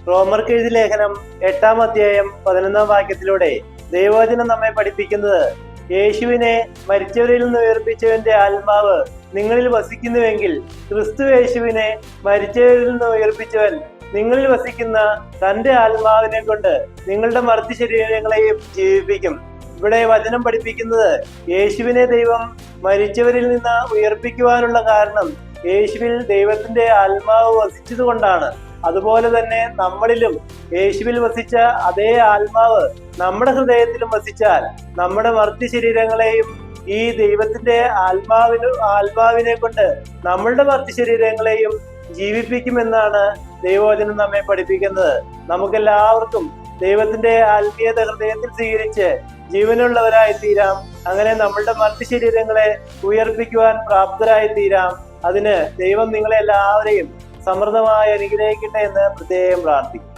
റോമർക്ക് എഴുതിയ ലേഖനം 8-ാം അധ്യായം 11-ാം വാക്യത്തിലൂടെ ദൈവവചനം നമ്മെ പഠിപ്പിക്കുന്നത്, യേശുവിനെ മരിച്ചവരിൽ നിന്ന് ഉയർപ്പിച്ചവന്റെ ആത്മാവ് നിങ്ങളിൽ വസിക്കുന്നുവെങ്കിൽ ക്രിസ്തു യേശുവിനെ മരിച്ചവരിൽ നിന്ന് ഉയർപ്പിച്ചവൻ നിങ്ങളിൽ വസിക്കുന്ന തന്റെ ആത്മാവിനെ കൊണ്ട് നിങ്ങളുടെ മർത്തി ശരീരങ്ങളെയും ജീവിപ്പിക്കും. ഇവിടെ വചനം പഠിപ്പിക്കുന്നത്, യേശുവിനെ ദൈവം മരിച്ചവരിൽ നിന്ന് ഉയർപ്പിക്കുവാനുള്ള കാരണം യേശുവിൽ ദൈവത്തിന്റെ ആത്മാവ് വസിച്ചത് കൊണ്ടാണ്. അതുപോലെ തന്നെ നമ്മളിലും യേശുവിൽ വസിച്ച അതേ ആത്മാവ് നമ്മുടെ ഹൃദയത്തിലും വസിച്ചാൽ നമ്മുടെ മർത്തി ശരീരങ്ങളെയും ഈ ദൈവത്തിന്റെ ആത്മാവിനെ കൊണ്ട് നമ്മളുടെ മർത്തി ശരീരങ്ങളെയും ജീവിപ്പിക്കുമെന്നാണ് ദൈവവചനം നമ്മെ പഠിപ്പിക്കുന്നത്. നമുക്കെല്ലാവർക്കും ദൈവത്തിന്റെ ആത്മീയത ഹൃദയത്തിൽ സ്വീകരിച്ച് ജീവനുള്ളവരായി തീരാം. അങ്ങനെ നമ്മളുടെ മർത്തി ശരീരങ്ങളെ ഉയർപ്പിക്കുവാൻ പ്രാപ്തരായി തീരാം. അതിന് ദൈവം നിങ്ങളെ എല്ലാവരെയും സമൃദ്ധമായി അനുഗ്രഹിക്കട്ടെ എന്ന് പ്രത്യേകം പ്രാർത്ഥിക്കും.